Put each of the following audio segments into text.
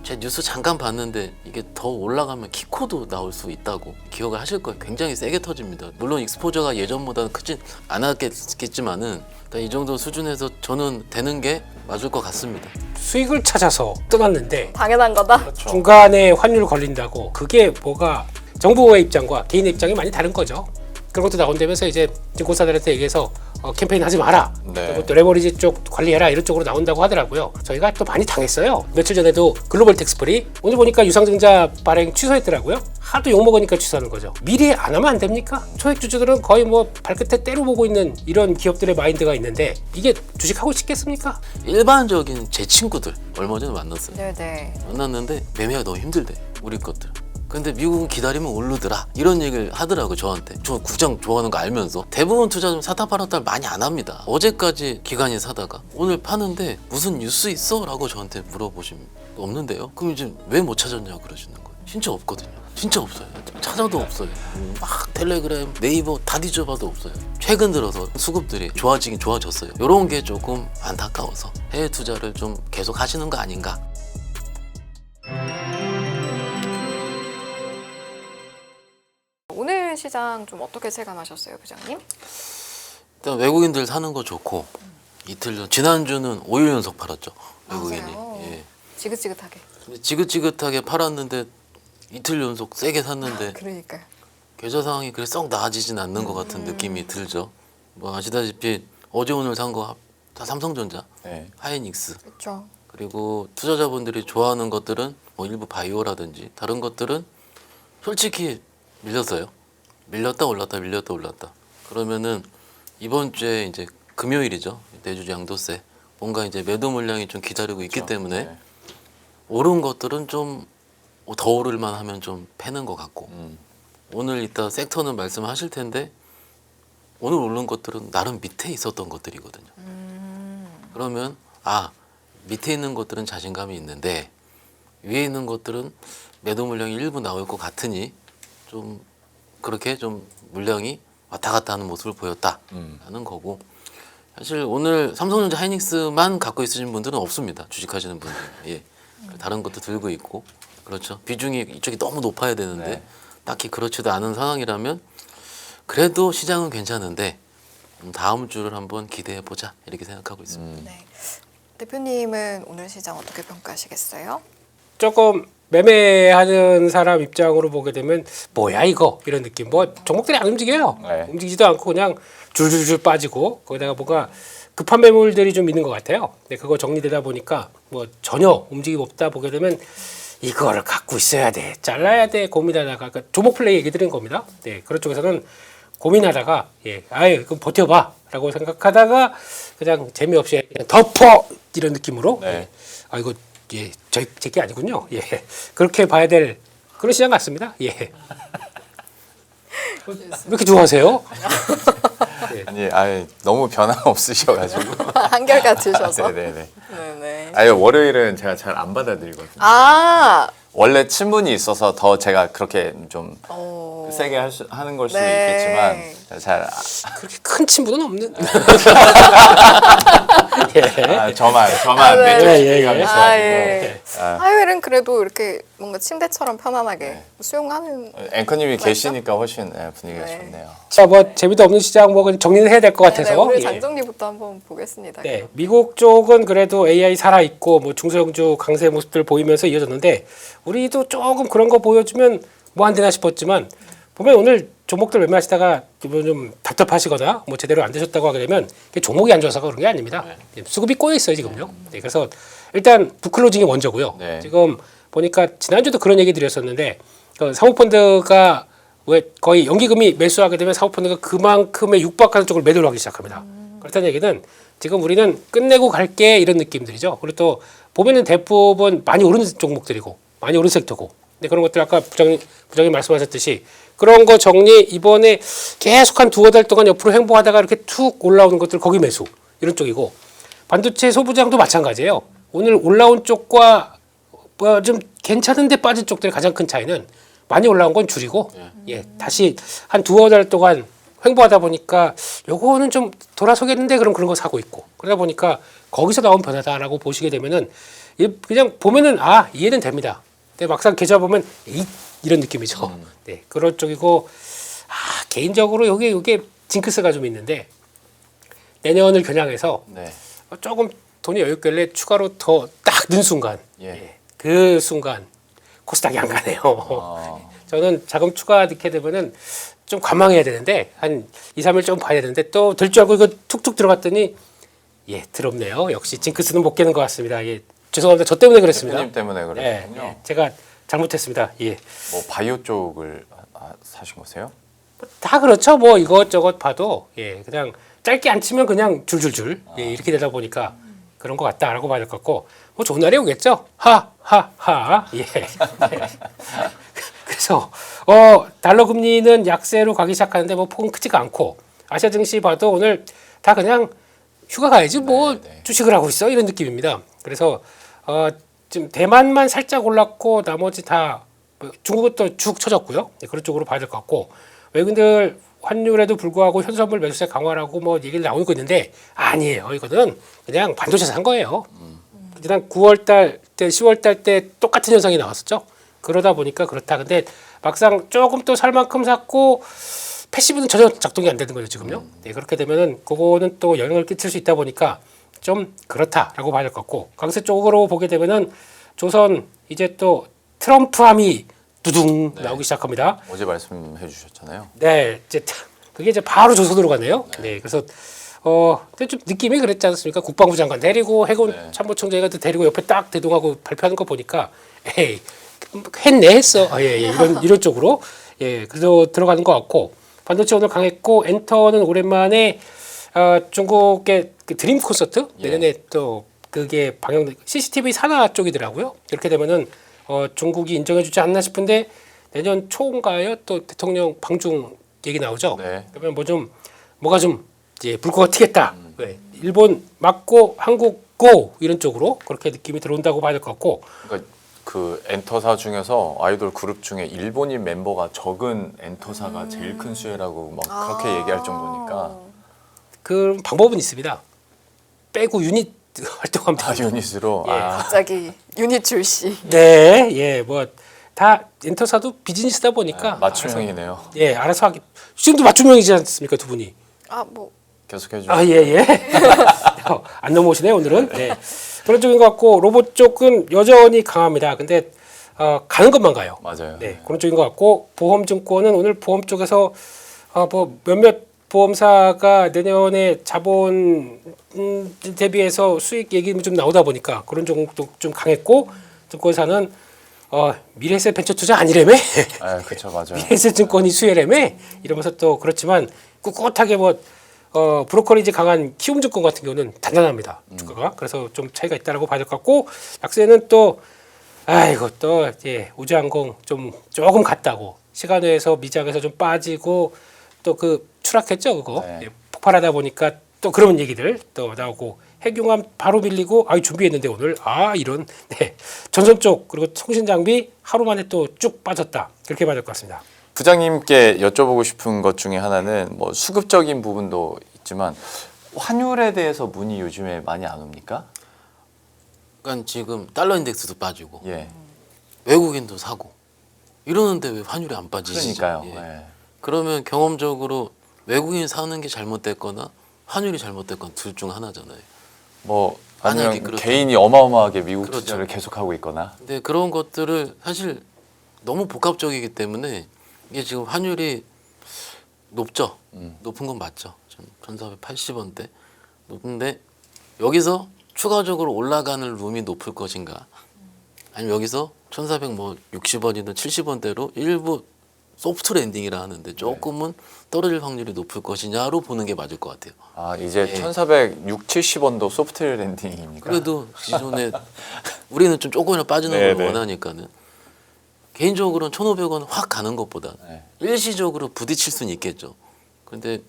제 뉴스 잠깐 봤는데 이게 더 올라가면 키코도 나올 수 있다고 기억을 하실 거예요. 굉장히 세게 터집니다. 물론 익스포저가 예전보다는 크진 않았겠지만은 이 정도 수준에서 저는 되는 게 맞을 것 같습니다. 수익을 찾아서 떠났는데 당연한 거다. 그렇죠. 중간에 환율 걸린다고 그게 뭐가 정부의 입장과 개인의 입장이 많이 다른 거죠. 그런 것도 나온다면서 이제 증권사들한테 얘기해서 캠페인 하지 마라. 네. 그리고 또 레버리지 쪽 관리해라 이런 쪽으로 나온다고 하더라고요. 저희가 또 많이 당했어요. 며칠 전에도 글로벌 텍스프리 오늘 보니까 유상증자 발행 취소했더라고요. 하도 욕먹으니까 취소하는 거죠. 미리 안 하면 안 됩니까? 초액 주주들은 거의 뭐 발끝에 때려 보고 있는 이런 기업들의 마인드가 있는데 이게 주식하고 싶겠습니까? 일반적인 제 친구들 얼마 전에 만났어요. 네네. 만났는데 매매가 너무 힘들대 우리 것들. 근데 미국은 기다리면 오르더라 이런 얘기를 하더라고요. 저한테. 저 구장 좋아하는 거 알면서 대부분 투자 좀 사다 팔았다 많이 안 합니다. 어제까지 기관이 사다가 오늘 파는데 무슨 뉴스 있어? 라고 저한테 물어보시면 없는데요. 그럼 이제 왜 못 찾았냐고 그러시는 거예요. 진짜 없거든요. 진짜 없어요. 찾아도 없어요. 막 텔레그램, 네이버 다 뒤져봐도 없어요. 최근 들어서 수급들이 좋아지긴 좋아졌어요. 이런 게 조금 안타까워서 해외 투자를 좀 계속 하시는 거 아닌가. 오늘 시장 좀 어떻게 체감하셨어요, 부장님? 일단 외국인들 사는 거 좋고 이틀 전 지난주는 5일 연속 팔았죠. 외국인이. 맞아요. 예. 지긋지긋하게. 근데 지긋지긋하게 팔았는데 이틀 연속 세게 샀는데 그러니까요. 계좌 상황이 그래 썩 나아지진 않는 것 같은 느낌이 들죠. 뭐 아시다시피 어제 오늘 산 거 다 삼성전자, 네. 하이닉스 그렇죠. 그리고 투자자분들이 좋아하는 것들은 뭐 일부 바이오라든지 다른 것들은 솔직히 밀렸어요. 밀렸다 올랐다 밀렸다 올랐다. 그러면은 이번 주에 이제 금요일이죠. 내주 양도세 뭔가 이제 매도 물량이 좀 기다리고 있기 그렇죠. 때문에 네. 오른 것들은 좀 더 오를만 하면 좀 패는 것 같고 오늘 이따 섹터는 말씀하실 텐데 오늘 오른 것들은 나름 밑에 있었던 것들이거든요. 그러면 밑에 있는 것들은 자신감이 있는데 위에 있는 것들은 매도 물량이 일부 나올 것 같으니 좀 그렇게 좀 물량이 왔다 갔다 하는 모습을 보였다라는 거고 사실 오늘 삼성전자 하이닉스만 갖고 있으신 분들은 없습니다. 주식하시는 분들. 예. 다른 것도 들고 있고 그렇죠. 비중이 이쪽이 너무 높아야 되는데 네. 딱히 그렇지도 않은 상황이라면 그래도 시장은 괜찮은데 다음 주를 한번 기대해 보자 이렇게 생각하고 있습니다. 네. 대표님은 오늘 시장 어떻게 평가하시겠어요? 조금 매매하는 사람 입장으로 보게 되면 뭐야 이거 이런 느낌. 뭐 종목들이 안 움직여요. 네. 움직이지도 않고 그냥 줄줄줄 빠지고 거기다가 뭔가 급한 매물들이 좀 있는 것 같아요. 근데 그거 정리되다 보니까 뭐 전혀 움직임 없다 보게 되면 이거를 갖고 있어야 돼, 잘라야 돼 고민하다가 그러니까 조목 플레이 얘기 드린 겁니다. 네, 그런 쪽에서는 고민하다가 그럼 버텨봐라고 생각하다가 그냥 재미없이 그냥 덮어 이런 느낌으로 네. 이거 제게 아니군요. 그렇게 봐야 될 그런 시장 같습니다. 왜 이렇게 좋아하세요? 아니, 너무 변화 없으셔가지고. 한결같으셔서. 네네네. 네네. 아니 월요일은 제가 잘 안 받아들이거든요. 아, 원래 친분이 있어서 더 제가 그렇게 좀 어. 세게 하는 걸 수도 네. 있겠지만 잘 그렇게 큰 친분은 없는. 저만 네. 내적 예, 신뢰감이 예. 있어가지고 예. 아. 화요일은 그래도 이렇게 뭔가 침대처럼 편안하게 수용하는. 앵커님이 맞죠? 계시니까 훨씬 분위기가 네. 좋네요. 자, 뭐 재미도 없는 시장 뭐 정리를 해야 될 것 같아서. 네, 오늘 예. 장정리부터 한번 보겠습니다. 네, 미국 쪽은 그래도 AI 살아 있고 뭐 중소형주 강세 모습들 보이면서 이어졌는데 우리도 조금 그런 거 보여주면 뭐 안 되나 싶었지만 보면 오늘 종목들 매매하시다가 좀 답답하시거나 뭐 제대로 안 되셨다고 하게 되면 종목이 안 좋아서 그런 게 아닙니다. 수급이 꼬여 있어요 지금요. 네, 그래서 일단 북클로징이 먼저고요. 네. 지금 보니까 지난주도 그런 얘기 드렸었는데 사모펀드가 왜 거의 연기금이 매수하게 되면 사모펀드가 그만큼의 육박하는 쪽을 매도를 하기 시작합니다. 그렇다는 얘기는 지금 우리는 끝내고 갈게 이런 느낌들이죠. 그리고 또 보면은 대부분 많이 오른 종목들이고 많이 오른 섹터고. 근데 그런 것들 아까 부장님 말씀하셨듯이 그런 거 정리 이번에 계속 한 두어 달 동안 옆으로 횡보하다가 이렇게 툭 올라오는 것들 거기 매수 이런 쪽이고 반도체 소부장도 마찬가지예요. 오늘 올라온 쪽과 뭐 좀 괜찮은데 빠진 쪽들의 가장 큰 차이는 많이 올라온 건 줄이고 다시 한 두어 달 동안 횡보하다 보니까 요거는 좀 돌아서겠는데 그런 거 사고 있고 그러다 보니까 거기서 나온 변화다라고 보시게 되면은 그냥 보면은 이해는 됩니다. 근데 막상 계좌 보면 이런 느낌이죠. 네, 그런 쪽이고 개인적으로 요게 징크스가 좀 있는데 내년을 겨냥해서 네. 조금 돈이 여유 있길래 추가로 더 딱 는 순간 예. 그 순간 코스닥이 안 가네요. 저는 자금 추가 넣게 되면은 좀 관망해야 되는데 한 2, 3일 좀 봐야 되는데 또 될 줄 알고 이거 툭툭 들어갔더니 더럽네요. 역시 징크스는 못 깨는 것 같습니다. 죄송합니다. 저 때문에 그랬습니다. 대표님 때문에 그랬군요. 제가 잘못했습니다. 뭐 바이오 쪽을 사신 거세요? 다 그렇죠. 뭐 이것저것 봐도 그냥 짧게 안 치면 그냥 줄줄줄 이렇게 되다 보니까 그런 것 같다라고 봐야 될 것 같고 뭐 좋은 날이 오겠죠. 하하하 그래서 달러 금리는 약세로 가기 시작하는데 뭐 폭은 크지가 않고 아시아 증시 봐도 오늘 다 그냥 휴가 가야지 뭐 주식을 하고 있어 이런 느낌입니다. 그래서 지금 대만만 살짝 올랐고 나머지 다 중국은 또 쭉 쳐졌고요. 그런 쪽으로 봐야 될 것 같고 외국인들 환율에도 불구하고 현선물 매수세 강화라고 뭐 얘기를 나오고 있는데 아니에요. 이거는 그냥 반도체 산 거예요. 지난 9월달 때 10월달 때 똑같은 현상이 나왔었죠. 그러다 보니까 그렇다. 근데 막상 조금 또 살 만큼 샀고 패시브는 전혀 작동이 안 되는 거죠 지금요. 그렇게 되면은 그거는 또 영향을 끼칠 수 있다 보니까 좀 그렇다라고 봐야 될 것 같고 강세 쪽으로 보게 되면은 조선 이제 또 트럼프함이 두둥 나오기 시작합니다. 어제 말씀해 주셨잖아요. 네, 그게 이제 바로 조선으로 가네요. 네, 그래서 근데 좀 느낌이 그랬지 않습니까? 국방부 장관 데리고 해군 참모총장이 데리고 옆에 딱 대동하고 발표하는 거 보니까 에이 했어. 이런 쪽으로 그래서 들어가는 것 같고 반도체 오늘 강했고 엔터는 오랜만에 중국의 그 드림 콘서트 내년에 또 그게 방영 CCTV 산하 쪽이더라고요. 이렇게 되면은 중국이 인정해주지 않나 싶은데 내년 초인가요? 또 대통령 방중 얘기 나오죠. 네. 그러면 뭐가 좀 불꽃가 튀겠다. 일본 맞고 한국 고 이런 쪽으로 그렇게 느낌이 들어온다고 봐야 될 것 같고. 그러니까 그 엔터사 중에서 아이돌 그룹 중에 일본인 멤버가 적은 엔터사가 제일 큰 수혜라고 막 그렇게 얘기할 정도니까. 그 방법은 있습니다. 빼고 유닛 활동하면 돼요. 유닛으로. 갑자기 유닛 출시. 네, 뭐 다 엔터사도 비즈니스다 보니까 맞춤형이네요. 알아서 하기. 지금도 맞춤형이지 않습니까 두 분이? 뭐 계속해 주세요. 안 넘어오시네 오늘은. 네. 그런 쪽인 것 같고 로봇 쪽은 여전히 강합니다. 근데 가는 것만 가요. 맞아요. 네, 그런 쪽인 것 같고 보험증권은 오늘 보험 쪽에서 뭐 몇몇 보험사가 내년에 자본 대비해서 수익 얘기 좀 나오다 보니까 그런 종목도 좀 강했고 증권사는 미래에셋 벤처 투자 아니래매? 그렇죠, 맞아요. 미래에셋 증권이 수혜래매? 이러면서 또 그렇지만 꿋꿋하게 뭐 브로커리지 강한 키움증권 같은 경우는 단단합니다 주가가. 그래서 좀 차이가 있다라고 봐야 될 것 같고 약세는 또 또 우주항공 조금 갔다고 시간외에서 미장에서 좀 빠지고 또 그 추락했죠 그거. 폭발하다 보니까 또 그런 얘기들 또 나오고 핵융합 바로 밀리고 준비했는데 오늘 이런 전선 쪽 그리고 통신 장비 하루 만에 또 쭉 빠졌다 그렇게 봐야 될 것 같습니다. 부장님께 여쭤보고 싶은 것 중에 하나는 뭐 수급적인 부분도 있지만 환율에 대해서 문의 요즘에 많이 안 옵니까? 그러니까 지금 달러 인덱스도 빠지고 예. 외국인도 사고 이러는데 왜 환율이 안 빠지지? 그러니까요. 그러면 경험적으로 외국인 사는 게 잘못됐거나 환율이 잘못됐거나 둘 중 하나잖아요. 뭐 만약에 아니면 그렇다면. 개인이 어마어마하게 미국 그렇죠. 투자를 계속하고 있거나. 근데 그런 것들을 사실 너무 복합적이기 때문에 이게 지금 환율이 높죠. 높은 건 맞죠. 1480원대 높은데 여기서 추가적으로 올라가는 룸이 높을 것인가 아니면 여기서 1460원이든 70원대로 일부 소프트 랜딩이라 하는데 조금은 떨어질 확률이 높을 것이냐로 보는 게 맞을 것 같아요. 이제 1460, 70원도 소프트 랜딩입니까? 그래도 기존에 우리는 좀 조금이라도 빠지는 걸 원하니까는 개인적으로는 1,500원 확 가는 것보다 일시적으로 부딪힐 수는 있겠죠. 그런데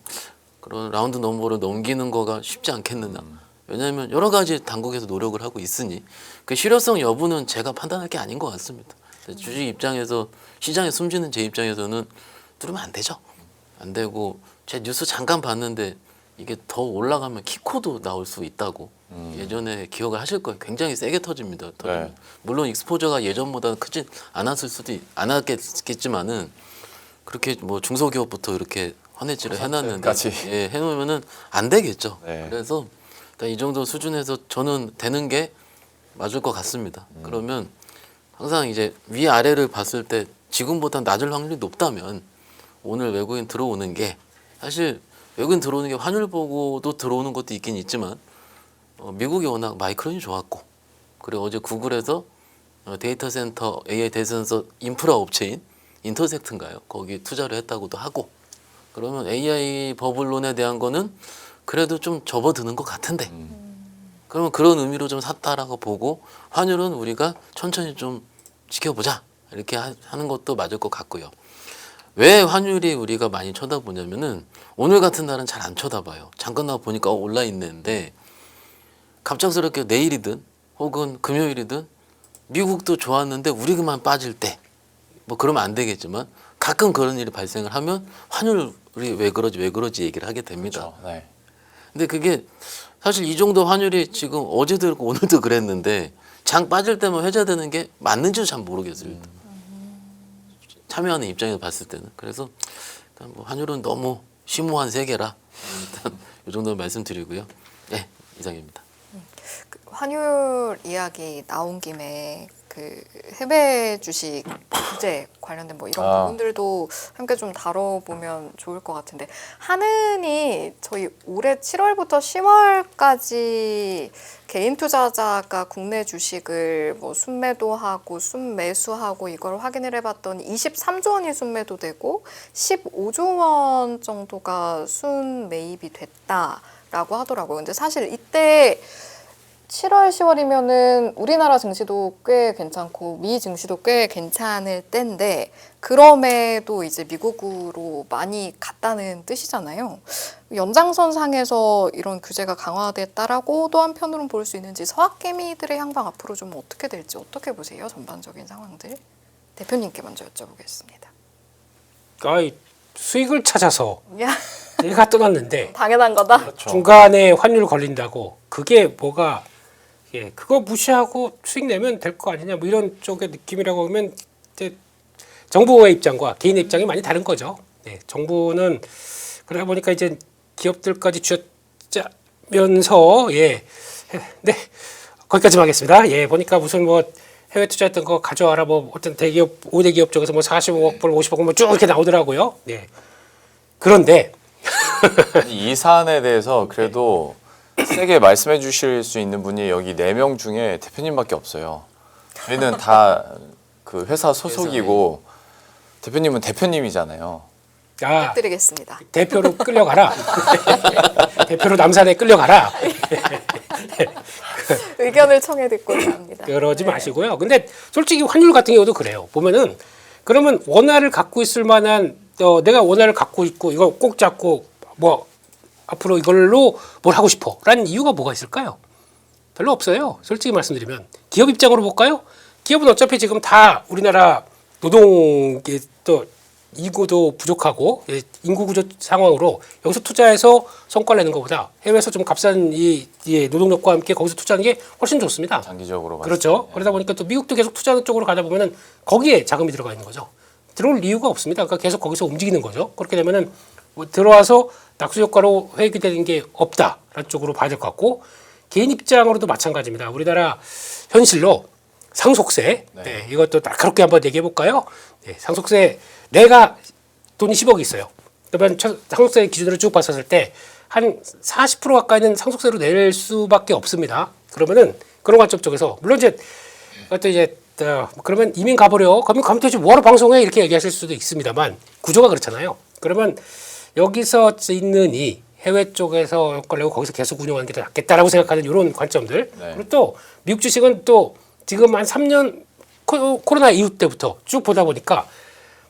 그런 라운드 넘버를 넘기는 거가 쉽지 않겠느냐. 왜냐하면 여러 가지 당국에서 노력을 하고 있으니 그 실효성 여부는 제가 판단할 게 아닌 것 같습니다. 주식 입장에서 시장에 숨지는 제 입장에서는 뚫으면 안 되죠. 안 되고 제 뉴스 잠깐 봤는데 이게 더 올라가면 키코도 나올 수 있다고 예전에 기억을 하실 거예요. 굉장히 세게 터집니다. 네. 물론 익스포저가 예전보다 크진 않았겠지만은 그렇게 뭐 중소기업부터 이렇게 환해지를 해놨는데 까지. 예, 해놓으면은 안 되겠죠. 네. 그래서 일단 이 정도 수준에서 저는 되는 게 맞을 것 같습니다. 그러면 항상 이제 위 아래를 봤을 때 지금보다 낮을 확률이 높다면 오늘 외국인 들어오는 게 사실 외국인 들어오는 게 환율 보고도 들어오는 것도 있긴 있지만 미국이 워낙 마이크론이 좋았고 그리고 어제 구글에서 데이터 센터 AI 데이터 센터 인프라 업체인 인터섹트인가요? 거기 투자를 했다고도 하고 그러면 AI 버블론에 대한 거는 그래도 좀 접어드는 것 같은데 그러면 그런 의미로 좀 샀다라고 보고 환율은 우리가 천천히 좀 지켜보자 이렇게 하는 것도 맞을 것 같고요. 왜 환율이 우리가 많이 쳐다보냐면은 오늘 같은 날은 잘 안 쳐다봐요. 잠깐 나와 보니까 올라 있는데 갑작스럽게 내일이든 혹은 금요일이든 미국도 좋았는데 우리만 빠질 때 뭐 그러면 안 되겠지만 가끔 그런 일이 발생을 하면 환율이 왜 그러지 얘기를 하게 됩니다. 그렇죠. 네. 근데 그게 사실 이 정도 환율이 지금 어제도 그렇고 오늘도 그랬는데 장 빠질 때만 회자되는 게 맞는지도 잘 모르겠어요. 일단. 참여하는 입장에서 봤을 때는 그래서 일단 뭐 환율은 너무 심오한 세계라 일단 이 정도 말씀드리고요. 네, 이상입니다. 그 환율 이야기 나온 김에 그 해외 주식 규제 관련된 뭐 이런 부분들도 함께 좀 다뤄보면 좋을 것 같은데 한은이 저희 올해 7월부터 10월까지 개인 투자자가 국내 주식을 뭐 순매도하고 순매수하고 이걸 확인을 해봤더니 23조 원이 순매도되고 15조 원 정도가 순매입이 됐다라고 하더라고요. 근데 사실 이때 7월, 10월이면은 우리나라 증시도 꽤 괜찮고 미 증시도 꽤 괜찮을 때인데 그럼에도 이제 미국으로 많이 갔다는 뜻이잖아요. 연장선상에서 이런 규제가 강화됐다라고 또 한편으로는 볼 수 있는지 서학개미들의 향방 앞으로 좀 어떻게 될지 어떻게 보세요? 전반적인 상황들. 대표님께 먼저 여쭤보겠습니다. 수익을 찾아서 야, 내가 떠났는데 당연한 거다. 그렇죠. 중간에 환율 걸린다고 그게 뭐가 그거 무시하고 수익 내면 될 거 아니냐 뭐 이런 쪽의 느낌이라고 하면 이제 정부의 입장과 개인의 입장이 많이 다른 거죠. 네, 정부는 그러다 보니까 이제 기업들까지 쥐어짜면서 네 거기까지만 하겠습니다. 보니까 무슨 뭐 해외 투자했던 거 가져와라 뭐 어떤 대기업 5대 기업 쪽에서 뭐 45억 불 50억 뭐 쭉 이렇게 나오더라고요. 네. 그런데 이 사안에 대해서 그래도 세게 말씀해 주실 수 있는 분이 여기 4명 중에 대표님밖에 없어요. 저희는 다 그 회사 소속이고 대표님은 대표님이잖아요. 드리겠습니다. 대표로 끌려가라. 대표로 남산에 끌려가라. 의견을 청해 듣고자 합니다. 그러지 마시고요. 근데 솔직히 환율 같은 경우도 그래요. 보면은 그러면 원화를 갖고 있을 만한 내가 원화를 갖고 있고 이걸 꼭 잡고 뭐 앞으로 이걸로 뭘 하고 싶어 라는 이유가 뭐가 있을까요? 별로 없어요. 솔직히 말씀드리면 기업 입장으로 볼까요? 기업은 어차피 지금 다 우리나라 노동이 또 인구도 부족하고 인구 구조 상황으로 여기서 투자해서 성과를 내는 것보다 해외에서 좀 값싼 이 노동력과 함께 거기서 투자하는 게 훨씬 좋습니다. 장기적으로 봤을 그렇죠. 때. 그러다 보니까 또 미국도 계속 투자하는 쪽으로 가다 보면은 거기에 자금이 들어가 있는 거죠. 들어올 이유가 없습니다. 그러니까 계속 거기서 움직이는 거죠. 그렇게 되면은 뭐 들어와서 낙수 효과로 회익이 되는 게 없다라는 쪽으로 봐야 될 것 같고 개인 입장으로도 마찬가지입니다. 우리나라 현실로 상속세 이것도 날카롭게 한번 얘기해 볼까요? 상속세 내가 돈이 10억이 있어요. 그러면 상속세 기준으로 쭉 봤었을 때 한 40% 가까이는 상속세로 낼 수밖에 없습니다. 그러면은 그런 관점 쪽에서 물론 이제 또 이제 그러면 이민 가버려. 그러면 가면 되지 뭐하러 방송해 이렇게 얘기하실 수도 있습니다만 구조가 그렇잖아요. 그러면 여기서 있는 이 해외 쪽에서 효과를 내고 거기서 계속 운영하는 게 더 낫겠다라고 생각하는 이런 관점들. 그리고 또 미국 주식은 또 지금 한 3년 코로나 이후 때부터 쭉 보다 보니까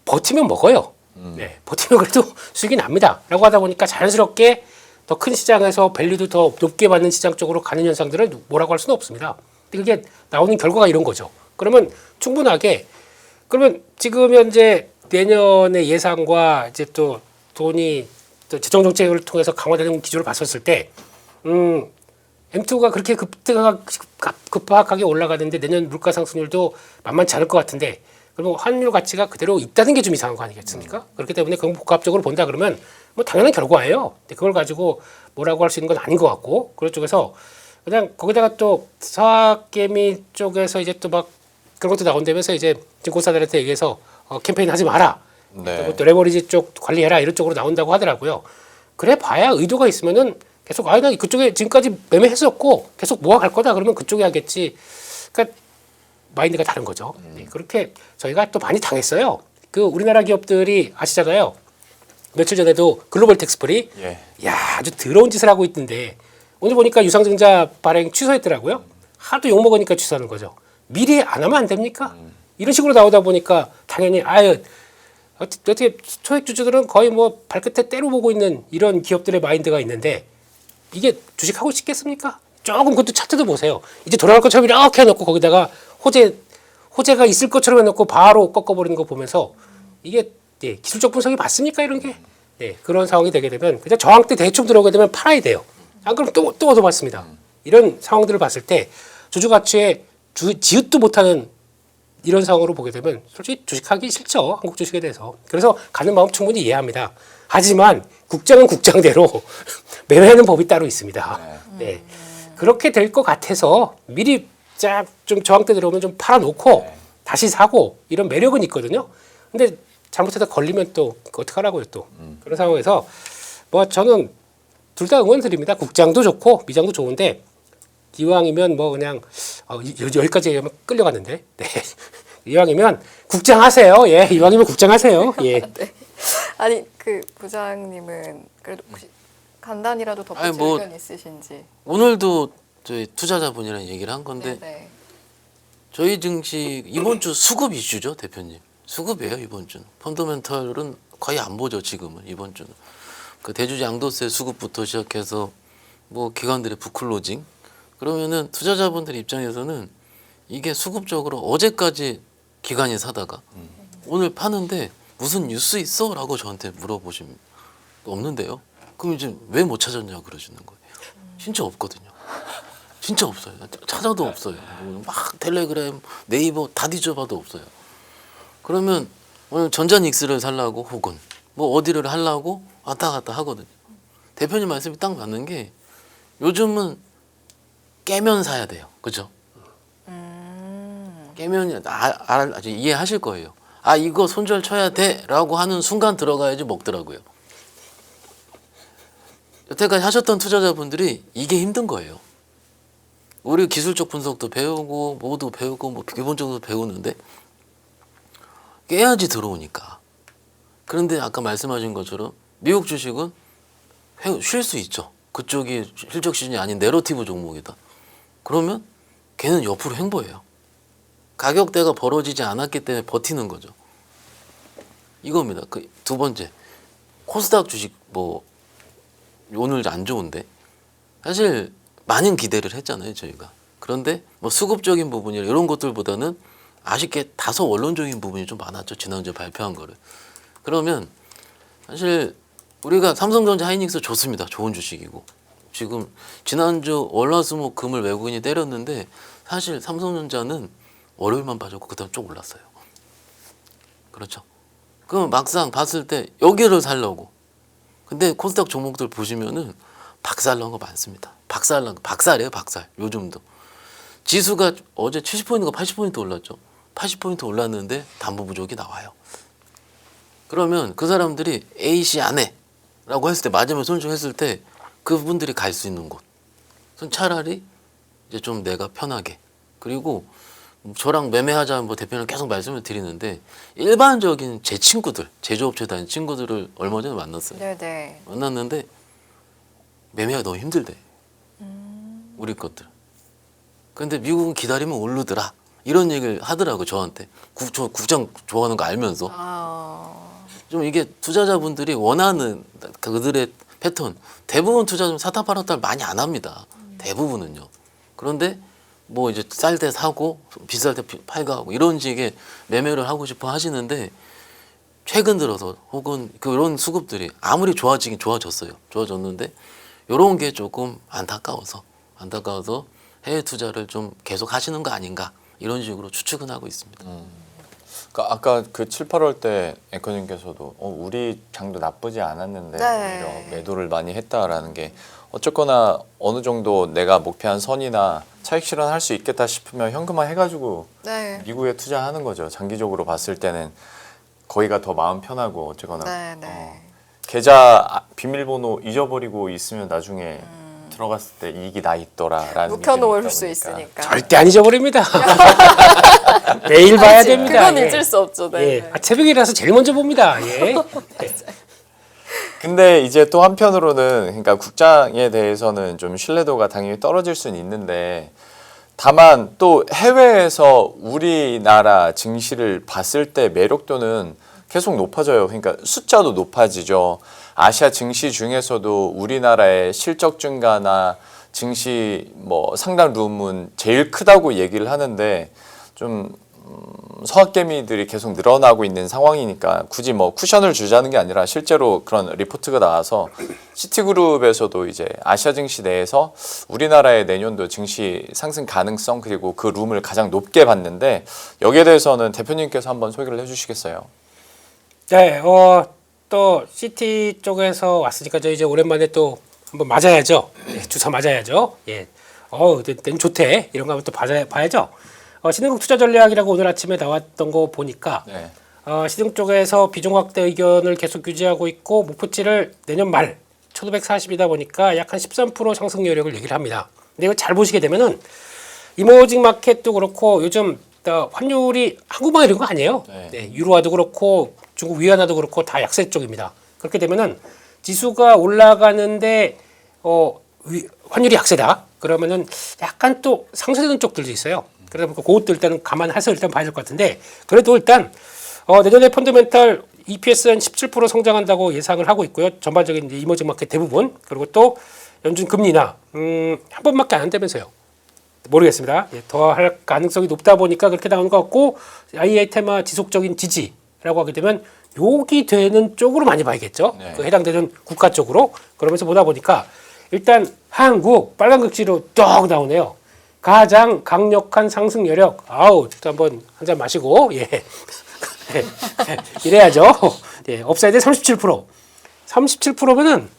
버티면 먹어요. 버티면 그래도 수익이 납니다. 라고 하다 보니까 자연스럽게 더 큰 시장에서 밸류도 더 높게 받는 시장 쪽으로 가는 현상들을 뭐라고 할 수는 없습니다. 그게 나오는 결과가 이런 거죠. 그러면 충분하게 그러면 지금 현재 내년의 예상과 이제 또 돈이 또 재정 정책을 통해서 강화되는 기조를 봤었을 때 M2가 그렇게 급박하게 올라가는데 내년 물가 상승률도 만만치 않을 것 같은데 그러면 환율 가치가 그대로 있다는 게 좀 이상한 거 아니겠습니까? 그렇기 때문에 그건 복합적으로 본다 그러면 뭐 당연한 결과예요. 근데 그걸 가지고 뭐라고 할 수 있는 건 아닌 것 같고 그런 쪽에서 그냥 거기다가 또 서학개미 쪽에서 이제 또 막 그런 것도 나온다면서 이제 증권사들한테 얘기해서 캠페인 하지 마라. 네. 또 레버리지 쪽 관리해라 이런 쪽으로 나온다고 하더라고요. 그래 봐야 의도가 있으면은 계속 나 그쪽에 지금까지 매매했었고 계속 모아갈 거다 그러면 그쪽에 하겠지. 그러니까 마인드가 다른 거죠. 네, 그렇게 저희가 또 많이 당했어요. 그 우리나라 기업들이 아시잖아요. 며칠 전에도 글로벌 텍스프리 예. 야 아주 더러운 짓을 하고 있던데 오늘 보니까 유상증자 발행 취소했더라고요. 하도 욕 먹으니까 취소하는 거죠. 미리 안 하면 안 됩니까? 이런 식으로 나오다 보니까 당연히 어떻게 소액 주주들은 거의 뭐 발끝에 때로 보고 있는 이런 기업들의 마인드가 있는데 이게 주식하고 싶겠습니까? 조금 그것도 차트도 보세요. 이제 돌아갈 것처럼 이렇게 해놓고 거기다가 호재가 있을 것처럼 해놓고 바로 꺾어버리는 거 보면서 이게 기술적 분석이 맞습니까? 이런 게 그런 상황이 되게 되면 그냥 저항 때 대충 들어오게 되면 팔아야 돼요. 안 그러면 또 얻어맞습니다. 이런 상황들을 봤을 때 주주 가치에 지읒도 못하는 이런 상황으로 보게 되면 솔직히 주식하기 싫죠. 한국 주식에 대해서. 그래서 가는 마음 충분히 이해합니다. 하지만 국장은 국장대로 매매하는 법이 따로 있습니다. 네. 그렇게 될 것 같아서 미리 쫙 좀 저항 때 들어오면 좀 팔아놓고 다시 사고 이런 매력은 있거든요. 근데 잘못해서 걸리면 또 어떡하라고요 또. 그런 상황에서 뭐 저는 둘 다 응원드립니다. 국장도 좋고 미장도 좋은데 이왕이면 뭐 그냥 여기까지 얘기하면 끌려갔는데 네. 이왕이면 국장하세요. 예, 이왕이면 국장하세요. 예. 네. 아니 그 부장님은 그래도 혹시 간단히라도 덧붙일 아니, 뭐, 의견 있으신지. 오늘도 저희 투자자분이랑 얘기를 한 건데 네네. 저희 증시 이번 주 수급 이슈죠, 대표님. 수급이에요 이번 주는. 펀더멘털은 거의 안 보죠 지금은 이번 주는. 그 대주주 양도세 수급부터 시작해서 뭐 기관들의 부클로징 그러면은 투자자분들 입장에서는 이게 수급적으로 어제까지 기관이 사다가 오늘 파는데 무슨 뉴스 있어? 라고 저한테 물어보시면 없는데요. 그럼 이제 왜 못 찾았냐 그러시는 거예요. 진짜 없거든요. 진짜 없어요. 찾아도 없어요. 막 텔레그램, 네이버 다 뒤져봐도 없어요. 그러면 오늘 전자닉스를 살라고 혹은 뭐 어디를 하려고 왔다 갔다 하거든요. 대표님 말씀이 딱 맞는 게 요즘은 깨면 사야 돼요. 그죠? 깨면 이해하실 거예요. 이거 손절 쳐야 돼라고 하는 순간 들어가야지 먹더라고요. 여태까지 하셨던 투자자분들이 이게 힘든 거예요. 우리 기술적 분석도 배우고 뭐도 배우고 뭐 기본적으로 배우는데 깨야지 들어오니까. 그런데 아까 말씀하신 것처럼 미국 주식은 쉴 수 있죠. 그쪽이 실적 시즌이 아닌 내러티브 종목이다. 그러면 걔는 옆으로 횡보해요. 가격대가 벌어지지 않았기 때문에 버티는 거죠. 이겁니다. 그 두 번째 코스닥 주식 뭐 오늘 안 좋은데 사실 많은 기대를 했잖아요 저희가. 그런데 뭐 수급적인 부분이나 이런 것들보다는 아쉽게 다소 원론적인 부분이 좀 많았죠. 지난주에 발표한 거를. 그러면 사실 우리가 삼성전자 하이닉스 좋습니다. 좋은 주식이고 지금 지난주 월화수목 금을 외국인이 때렸는데 사실 삼성전자는 월요일만 빠졌고 그다음 쭉 올랐어요. 그렇죠. 그럼 막상 봤을 때 여기를 살려고. 근데 코스닥 종목들 보시면은 박살난 거 많습니다. 박살이에요, 박살. 요즘도. 지수가 어제 70포인트가 80포인트 올랐죠. 80포인트 올랐는데 담보 부족이 나와요. 그러면 그 사람들이 A씨 안 해. 라고 했을 때 맞으면 손실했을 때 그분들이 갈 수 있는 곳. 차라리 이제 좀 내가 편하게. 그리고 저랑 매매하자 뭐 대표님 계속 말씀을 드리는데 일반적인 제 친구들, 제조업체 다니는 친구들을 얼마 전에 만났어요. 네네. 만났는데 매매가 너무 힘들대. 우리 것들. 근데 미국은 기다리면 오르더라. 이런 얘기를 하더라고 저한테. 국장 좋아하는 거 알면서. 좀 이게 투자자분들이 원하는 그들의 패턴. 대부분 투자자는 사다 팔았다 많이 안 합니다. 대부분은요. 그런데 뭐 이제 쌀 때 사고 비쌀 때 팔고 하고 이런 식의 매매를 하고 싶어 하시는데 최근 들어서 혹은 그런 수급들이 아무리 좋아지긴 좋아졌는데 이런 게 조금 안타까워서 해외 투자를 좀 계속 하시는 거 아닌가 이런 식으로 추측은 하고 있습니다. 그러니까 아까 그 7, 8월 때 앵커님께서도 우리 장도 나쁘지 않았는데 네. 오히려 매도를 많이 했다라는 게 어쨌거나 어느 정도 내가 목표한 선이나 차익 실현할 수 있겠다 싶으면 현금화 해가지고 네. 미국에 투자하는 거죠. 장기적으로 봤을 때는 거기가 더 마음 편하고 어쨌거나 네, 네. 계좌 비밀번호 잊어버리고 있으면 나중에 들어갔을 때 이익이 나 있더라라는 묵혀놓을 게 수 좀 있다 보니까. 있으니까. 절대 안 잊어버립니다. 매일 봐야 그치, 됩니다. 그건 예. 잊을 수 없죠. 네. 예. 새벽이라서 제일 먼저 봅니다. 예. 근데 이제 또 한편으로는 그러니까 국장에 대해서는 좀 신뢰도가 당연히 떨어질 수는 있는데 다만 또 해외에서 우리나라 증시를 봤을 때 매력도는 계속 높아져요. 그러니까 숫자도 높아지죠. 아시아 증시 중에서도 우리나라의 실적 증가나 증시 뭐 상당 룸은 제일 크다고 얘기를 하는데 좀 서학개미들이 계속 늘어나고 있는 상황이니까 굳이 뭐 쿠션을 주자는 게 아니라 실제로 그런 리포트가 나와서 시티그룹에서도 이제 아시아 증시 내에서 우리나라의 내년도 증시 상승 가능성 그리고 그 룸을 가장 높게 봤는데 여기에 대해서는 대표님께서 한번 소개를 해주시겠어요? 네, 또 CT 쪽에서 왔으니까 저 이제 오랜만에 또 한번 맞아야죠. 예, 주사 맞아야죠. 예, 땐 좋대 이런 거 한번 또 봐야죠. 신흥국 투자 전략이라고 오늘 아침에 나왔던 거 보니까 네. 신흥 쪽에서 비중 확대 의견을 계속 유지하고 있고 목표치를 내년 말 1,540이다 보니까 약 한 13% 상승 여력을 얘기를 합니다. 근데 이거 잘 보시게 되면은 이머징 마켓도 그렇고 요즘 환율이 한국만 이런 거 아니에요. 네. 네, 유로화도 그렇고 중국 위안화도 그렇고 다 약세 쪽입니다. 그렇게 되면은 지수가 올라가는데 환율이 약세다. 그러면은 약간 또 상쇄되는 쪽들도 있어요. 그러다 보니까 그것도 일단은 감안해서 일단 봐야 될 것 같은데 그래도 일단 내년에 펀더멘탈 EPS 한 17% 성장한다고 예상을 하고 있고요. 전반적인 이제 이머징 마켓 대부분 그리고 또 연준 금리나 한 번밖에 안 한다면서요. 모르겠습니다. 예, 더 할 가능성이 높다 보니까 그렇게 나오는 것 같고 IA 테마 지속적인 지지라고 하게 되면 욕이 되는 쪽으로 많이 봐야겠죠. 네. 그 해당되는 국가 쪽으로 그러면서 보다 보니까 일단 한국 빨간 글씨로 쭉 나오네요. 가장 강력한 상승 여력. 아우, 또 한번 한 잔 마시고 예. 이래야죠. 예, 업사이드 37%. 37%면은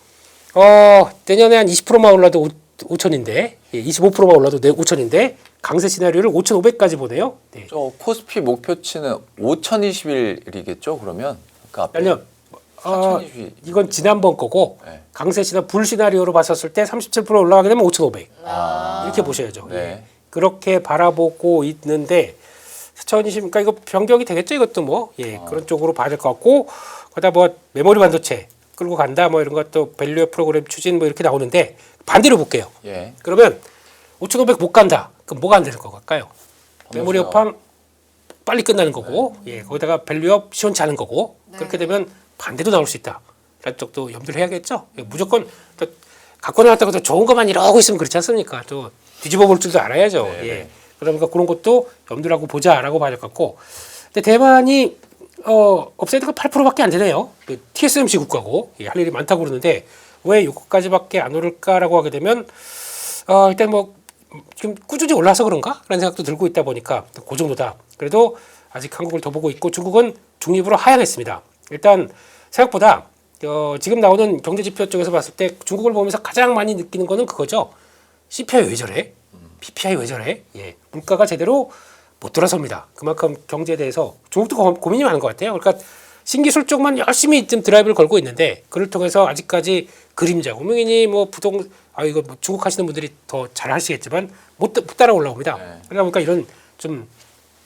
내년에 한 20%만 올라도 5천인데 25%만 올라도 5천인데 강세 시나리오를 5,500까지 보네요. 네. 저 코스피 목표치는 5,021이겠죠? 그러면 그 앞에 아니요. 4,020. 이건 지난번 거고 네. 강세 시나 불 시나리오로 봤었을 때 37% 올라가게 되면 5,500 이렇게 보셔야죠. 네. 예. 그렇게 바라보고 있는데 4,020 그러니까 이거 변경이 되겠죠? 이것도 뭐 그런 쪽으로 봐야 될 것 같고 거기다 뭐 메모리 반도체 끌고 간다 뭐 이런 것도 밸류업 프로그램 추진 뭐 이렇게 나오는데 반대로 볼게요. 예. 그러면 5,500 못 간다. 그럼 뭐가 안 되는 것 같까요? 메모리 업황 빨리 끝나는 거고, 거기다가 밸류업 시원치 않은 거고, 그렇게 되면 반대도 나올 수 있다. 라는 쪽도 염두를 해야겠죠. 무조건 또 갖고 나왔다고 또 좋은 것만 이러고 있으면 그렇지 않습니까? 또 뒤집어 볼 줄도 알아야죠. 네, 예. 그러니까 그런 것도 염두를 하고 보자라고 봐야 될 것 같고, 근데 대만이 업사이드가 8%밖에 안 되네요. TSMC 국가고 할 일이 많다고 그러는데 왜 이거까지밖에 안 오를까라고 하게 되면 일단 뭐 지금 꾸준히 올라서 그런가? 라는 생각도 들고 있다 보니까 그 정도다. 그래도 아직 한국을 더 보고 있고 중국은 중립으로 하향했습니다. 일단 생각보다 지금 나오는 경제지표 쪽에서 봤을 때 중국을 보면서 가장 많이 느끼는 거는 그거죠. CPI 왜 저래? PPI 왜 저래? 예, 물가가 제대로 못 돌아섭니다. 그만큼 경제에 대해서 중국도 고민이 많은 것 같아요. 그러니까 신기술 쪽만 열심히 좀 드라이브를 걸고 있는데 그를 통해서 아직까지 그림자, 우명이니 뭐 이거 뭐 중국 하시는 분들이 더 잘 하시겠지만 못 따라 올라옵니다. 네. 그러다 보니까 이런 좀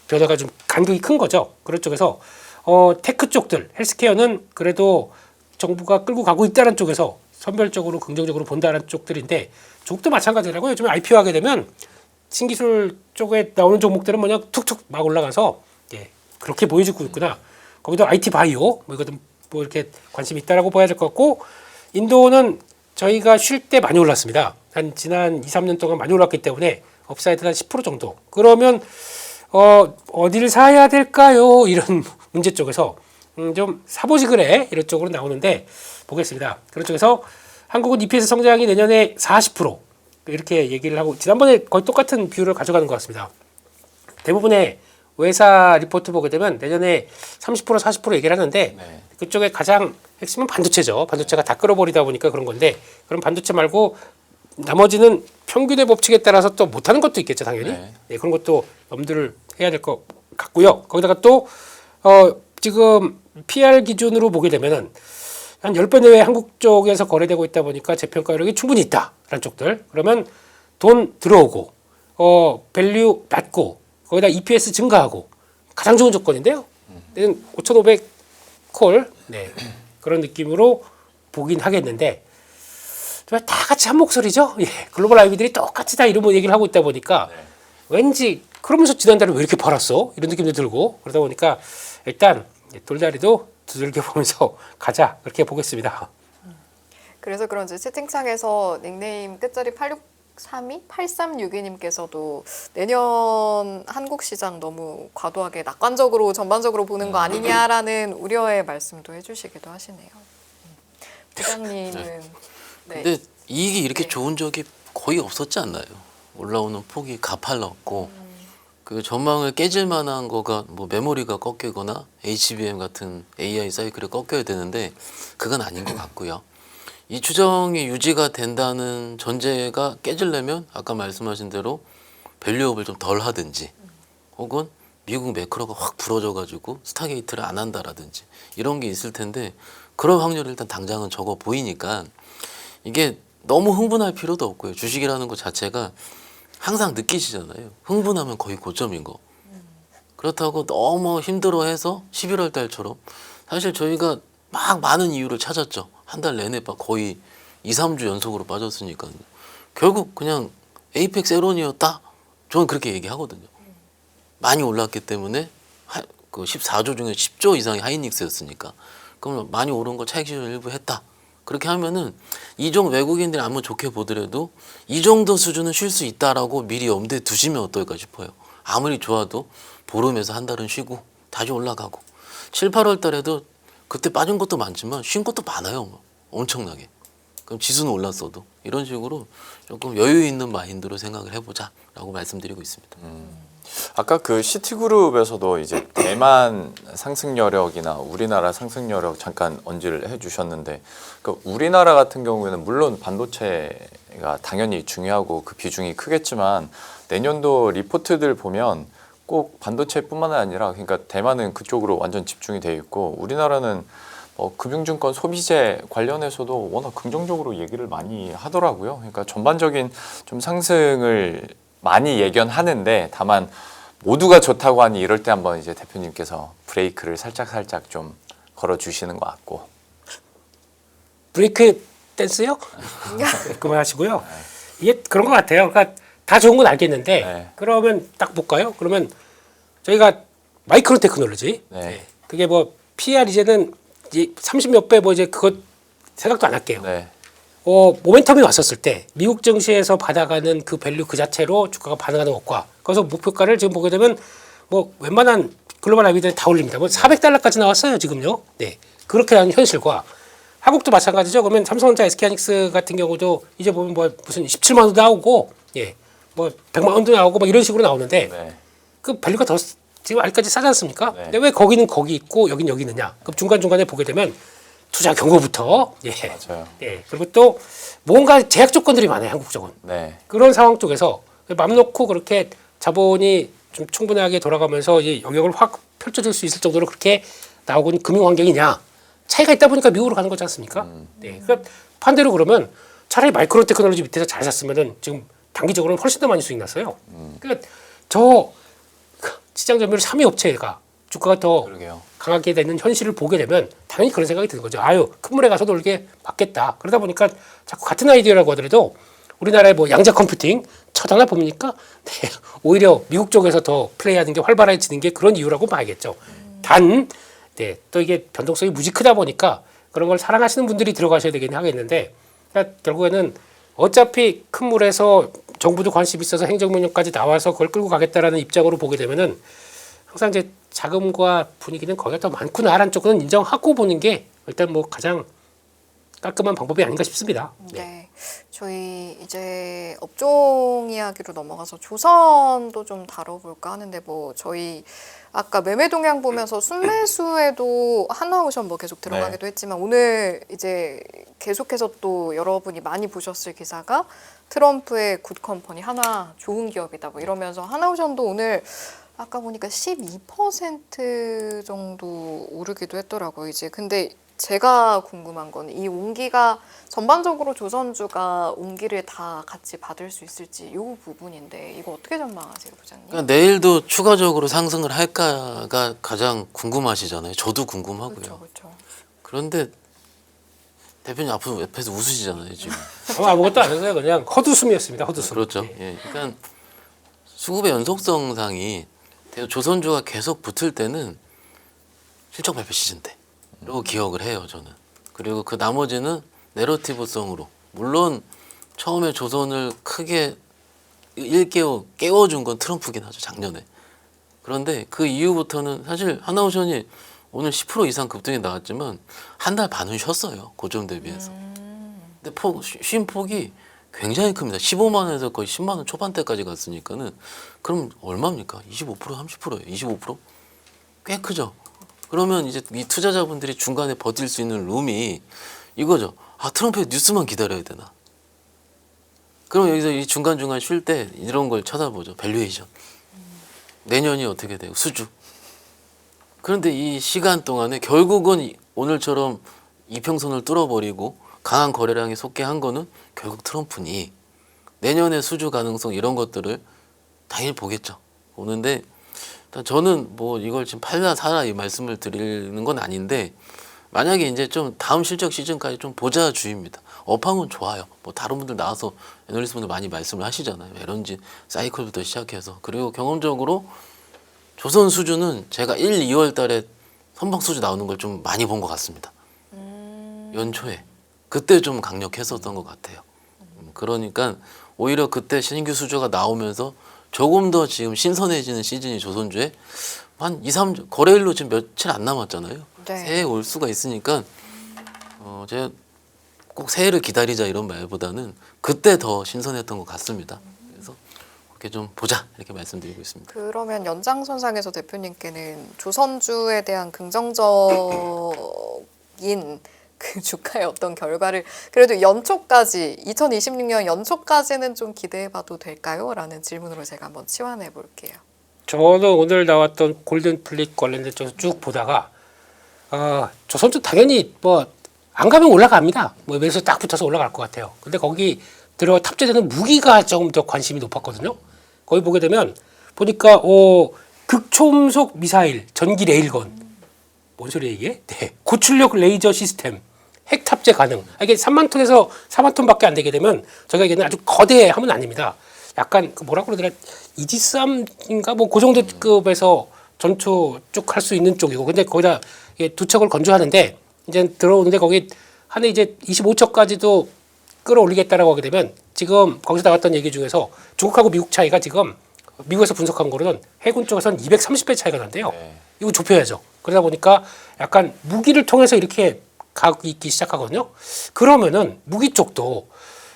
변화가 좀 간격이 큰 거죠. 그런 쪽에서 테크 쪽들, 헬스케어는 그래도 정부가 끌고 가고 있다는 쪽에서 선별적으로 긍정적으로 본다는 쪽들인데 중국도 마찬가지라고요. 요즘에 IPO 하게 되면 신기술 쪽에 나오는 종목들은 뭐냐 툭툭 막 올라가서 그렇게 보여주고 있구나. 거기도 IT 바이오 뭐 이것도 뭐 이렇게 관심이 있다라고 봐야 될 것 같고 인도는 저희가 쉴 때 많이 올랐습니다. 한 지난 2, 3년 동안 많이 올랐기 때문에 업사이드 한 10% 정도. 그러면 어디를 사야 될까요? 이런 문제 쪽에서 좀 사보지 그래 이런 쪽으로 나오는데 보겠습니다. 그런 쪽에서 한국은 EPS 성장이 내년에 40% 이렇게 얘기를 하고 지난번에 거의 똑같은 비율을 가져가는 것 같습니다. 대부분의 외사 리포트 보게 되면 내년에 30% 40% 얘기를 하는데 네. 그쪽에 가장 핵심은 반도체죠. 반도체가 다 끌어버리다 보니까 그런 건데 그럼 반도체 말고 나머지는 평균의 법칙에 따라서 또 못하는 것도 있겠죠, 당연히. 네. 네, 그런 것도 염두를 해야 될 것 같고요. 거기다가 또 지금 PR 기준으로 보게 되면은 한 10배 내외 한국 쪽에서 거래되고 있다 보니까 재평가력이 충분히 있다라는 쪽들. 그러면 돈 들어오고 밸류 낮고 거기다 EPS 증가하고 가장 좋은 조건인데요. 5,500콜 네. 그런 느낌으로 보긴 하겠는데 다 같이 한 목소리죠. 예. 글로벌 IB들이 똑같이 다 이런 얘기를 하고 있다 보니까 왠지 그러면서 지난달에 왜 이렇게 팔았어? 이런 느낌도 들고 그러다 보니까 일단 돌다리도 두들겨 보면서 가자 그렇게 보겠습니다. 그래서 그런지 채팅창에서 닉네임 끝자리 8632, 8362님께서도 내년 한국 시장 너무 과도하게 낙관적으로 전반적으로 보는 거 아니냐라는 우려의 말씀도 해주시기도 하시네요. 부장님은 네. 근데 이익이 이렇게 네. 좋은 적이 거의 없었지 않나요? 올라오는 폭이 가팔랐고 그 전망을 깨질 만한 거가 뭐 메모리가 꺾이거나 HBM 같은 AI 사이클이 꺾여야 되는데 그건 아닌 것 같고요. 이 추정이 유지가 된다는 전제가 깨지려면 아까 말씀하신 대로 밸류업을 좀 덜 하든지 혹은 미국 매크로가 확 부러져 가지고 스타게이트를 안 한다라든지 이런 게 있을 텐데 그런 확률이 일단 당장은 적어 보이니까 이게 너무 흥분할 필요도 없고요. 주식이라는 것 자체가 항상 느끼시잖아요. 흥분하면 거의 고점인 거. 그렇다고 너무 힘들어해서 11월 달처럼 사실 저희가 막 많은 이유를 찾았죠. 한 달 내내 거의 2, 3주 연속으로 빠졌으니까요. 결국 그냥 에이펙스 에론이었다. 저는 그렇게 얘기하거든요. 많이 올랐기 때문에 그 14조 중에 10조 이상이 하이닉스였으니까 그럼 많이 오른 거 차익 실현 일부 했다. 그렇게 하면은 이종 외국인들이 아무리 좋게 보더라도 이 정도 수준은 쉴 수 있다라고 미리 염두에 두시면 어떨까 싶어요. 아무리 좋아도 보름에서 한 달은 쉬고 다시 올라가고 7, 8월 달에도 그때 빠진 것도 많지만 쉰 것도 많아요. 뭐. 엄청나게. 그럼 지수는 올랐어도 이런 식으로 조금 여유 있는 마인드로 생각을 해보자라고 말씀드리고 있습니다. 아까 그 시티그룹에서도 이제 대만 상승 여력이나 우리나라 상승 여력 잠깐 언지를 해주셨는데 그 우리나라 같은 경우에는 물론 반도체가 당연히 중요하고 그 비중이 크겠지만 내년도 리포트들 보면 꼭 반도체뿐만 아니라 그러니까 대만은 그쪽으로 완전 집중이 돼 있고 우리나라는 금융증권 소비재 관련해서도 워낙 긍정적으로 얘기를 많이 하더라고요. 그러니까 전반적인 좀 상승을 많이 예견하는데 다만 모두가 좋다고 하니 이럴 때 한번 이제 대표님께서 브레이크를 살짝 좀 걸어 주시는 것 같고. 브레이크 댄스요? 그만하시고요. 이게 그런 것 같아요. 그러니까 다 좋은 건 알겠는데 네. 그러면 딱 볼까요? 그러면 저희가 마이크로 테크놀로지 네. 그게 뭐 PR 이제는 30몇 배 뭐 이제 그것 생각도 안 할게요. 네. 모멘텀이 왔었을 때 미국 증시에서 받아가는 그 밸류 그 자체로 주가가 반응하는 것과 거기서 목표가를 지금 보게 되면 뭐 웬만한 글로벌 IB들은 다 올립니다. 뭐 400달러까지 나왔어요 지금요. 네, 그렇게 하는 현실과 한국도 마찬가지죠. 그러면 삼성전자, SK하이닉스 같은 경우도 이제 보면 뭐 무슨 17만 원도 나오고 예, 뭐 100만 원도 나오고 막 이런 식으로 나오는데 네. 그 밸류가 더 지금 아직까지 싸지 않습니까? 네. 근데 왜 거기는 거기 있고 여긴 여기 있느냐? 그럼 중간중간에 보게 되면 투자 경고부터 예. 맞아요. 예. 그리고 또 뭔가 제약 조건들이 많아요. 한국 쪽은. 네. 그런 상황 쪽에서 맘 놓고 그렇게 자본이 좀 충분하게 돌아가면서 이 영역을 확 펼쳐질 수 있을 정도로 그렇게 나오고 금융 환경이냐? 차이가 있다 보니까 미국으로 가는 거지 않습니까? 네. 그러니까 반대로 그러면 차라리 마이크로 테크놀로지 밑에서 잘 샀으면은 지금 단기적으로는 훨씬 더 많이 수익 났어요. 그러니까 저 시장 점유율 3위 업체가 주가가 더 그러게요. 강하게 되는 현실을 보게 되면 당연히 그런 생각이 드는 거죠. 아유, 큰 물에 가서 놀게 맞겠다. 그러다 보니까 자꾸 같은 아이디어라고 하더라도 우리나라의 뭐 양자 컴퓨팅 쳐다나 보니까 네, 오히려 미국 쪽에서 더 플레이하는 게 활발해지는 게 그런 이유라고 봐야겠죠. 단, 네, 또 이게 변동성이 무지 크다 보니까 그런 걸 사랑하시는 분들이 들어가셔야 되긴 하겠는데 그러니까 결국에는 어차피 큰 물에서 정부도 관심 있어서 행정명령까지 나와서 그걸 끌고 가겠다라는 입장으로 보게 되면은 항상 이제 자금과 분위기는 거기가 더 많구나라는 쪽은 인정하고 보는 게 일단 뭐 가장 깔끔한 방법이 아닌가 싶습니다. 네. 저희 이제 업종 이야기로 넘어가서 조선도 좀 다뤄볼까 하는데 뭐 저희 아까 매매 동향 보면서 순매수에도 하나오션 뭐 계속 들어가기도 했지만 오늘 이제 계속해서 또 여러분이 많이 보셨을 기사가 트럼프의 굿컴퍼니 하나 좋은 기업이다 뭐 이러면서 하나오션도 오늘 아까 보니까 12% 정도 오르기도 했더라고요. 이제 근데 제가 궁금한 건 이 온기가 전반적으로 조선주가 온기를 다 같이 받을 수 있을지 이 부분인데 이거 어떻게 전망하세요, 부장님? 그러니까 내일도 추가적으로 상승을 할까가 가장 궁금하시잖아요. 저도 궁금하고요. 그렇죠. 그런데 대표님 앞으로 옆에서 웃으시잖아요, 지금. 아무것도 안 했어요. 그냥 헛웃음이었습니다. 헛웃음. 그렇죠. 예. 그러니까 수급의 연속성상이 조선주가 계속 붙을 때는 실적 발표 시즌 때로 기억을 해요, 저는. 그리고 그 나머지는 내러티브성으로 물론 처음에 조선을 크게 깨워준 건 트럼프긴 하죠, 작년에. 그런데 그 이후부터는 사실 하나오션이 오늘 10% 이상 급등이 나왔지만 한 달 반은 쉬었어요, 고점 대비해서. 근데 쉰 폭이 굉장히 큽니다. 15만 원에서 거의 10만 원 초반대까지 갔으니까는 그럼 얼마입니까? 25% 30%예요. 25%? 꽤 크죠. 그러면 이제 이 투자자분들이 중간에 버틸 수 있는 룸이 이거죠. 아, 트럼프의 뉴스만 기다려야 되나? 그럼 여기서 이 중간중간 쉴 때 이런 걸 쳐다보죠. 밸류에이션. 내년이 어떻게 돼요? 수주. 그런데 이 시간 동안에 결국은 오늘처럼 이평선을 뚫어버리고 강한 거래량이 솟게 한 거는 결국 트럼프니 내년의 수주 가능성 이런 것들을 당연히 보겠죠. 보는데 일단 저는 뭐 이걸 지금 팔라 사라 이 말씀을 드리는 건 아닌데 만약에 이제 좀 다음 실적 시즌까지 좀 보자 주의입니다. 업황은 좋아요. 뭐 다른 분들 나와서 애널리스트 분들 많이 말씀을 하시잖아요. LNG 사이클부터 시작해서 그리고 경험적으로 조선 수주는 제가 1, 2월 달에 선박 수주 나오는 걸 좀 많이 본 것 같습니다. 연초에 그때 좀 강력했었던 것 같아요. 그러니까 오히려 그때 신규 수주가 나오면서 조금 더 지금 신선해지는 시즌이 조선주에 한 2, 3 거래일로 지금 며칠 안 남았잖아요. 네. 새해 올 수가 있으니까 제가 꼭 새해를 기다리자 이런 말보다는 그때 더 신선했던 것 같습니다. 그래서 그렇게 좀 보자 이렇게 말씀드리고 있습니다. 그러면 연장선상에서 대표님께는 조선주에 대한 긍정적인 그 주가의 어떤 결과를 그래도 연초까지 2026년 연초까지는 좀 기대해봐도 될까요? 라는 질문으로 제가 한번 치환해 볼게요. 저는 오늘 나왔던 골든 플릿 관련된 쪽에서 쭉 보다가 조선주 당연히 뭐 안 가면 올라갑니다. 뭐 여기서 딱 붙어서 올라갈 것 같아요. 근데 거기 들어 탑재되는 무기가 조금 더 관심이 높았거든요. 거기 보게 되면 보니까 극초음속 미사일 전기 레일건 뭔 소리야 이게? 네. 고출력 레이저 시스템 핵 탑재 가능. 이게 3만 톤에서 4만 톤밖에 안 되게 되면 저희가 얘기하는 아주 거대함은 아닙니다. 약간 그 뭐라고 그러더라 이지스함인가 뭐 그 정도 급에서 전투 쭉 할 수 있는 쪽이고 근데 거기다 두 척을 건조하는데 이제 들어오는데 거기 한 해 이제 25척까지도 끌어올리겠다라고 하게 되면 지금 거기서 나왔던 얘기 중에서 중국하고 미국 차이가 지금 미국에서 분석한 거로는 해군 쪽에서는 230배 차이가 난대요. 네. 이거 좁혀야죠. 그러다 보니까 약간 무기를 통해서 이렇게 가고 있기 시작하거든요. 그러면은 무기 쪽도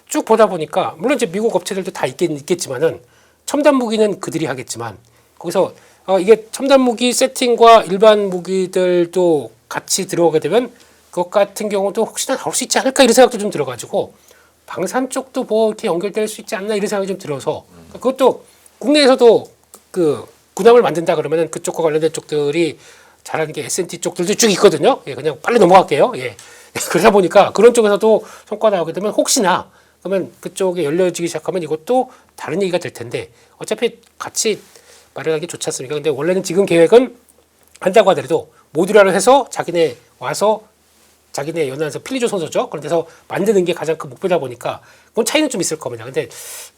쭉 보다 보니까 물론 이제 미국 업체들도 다 있겠지만은 첨단 무기는 그들이 하겠지만 거기서 이게 첨단 무기 세팅과 일반 무기들도 같이 들어오게 되면 그것 같은 경우도 혹시나 나올 수 있지 않을까 이런 생각도 좀 들어가지고 방산 쪽도 뭐 이렇게 연결될 수 있지 않나 이런 생각이 좀 들어서 그것도 국내에서도 그 군함을 만든다 그러면은 그쪽과 관련된 쪽들이 잘하는 게 S&T 쪽들도 쭉 있거든요. 예, 그냥 빨리 넘어갈게요. 예. 그러다 보니까 그런 쪽에서도 성과 나오게 되면 혹시나 그러면 그쪽에 열려지기 시작하면 이것도 다른 얘기가 될 텐데 어차피 같이 마련하기 좋지 않습니까? 근데 원래는 지금 계획은 한다고 하더라도 모듈화를 해서 자기네 와서 자기네 연안에서 필리조선소죠. 그런 데서 만드는 게 가장 큰 목표다 보니까 그건 차이는 좀 있을 겁니다. 근데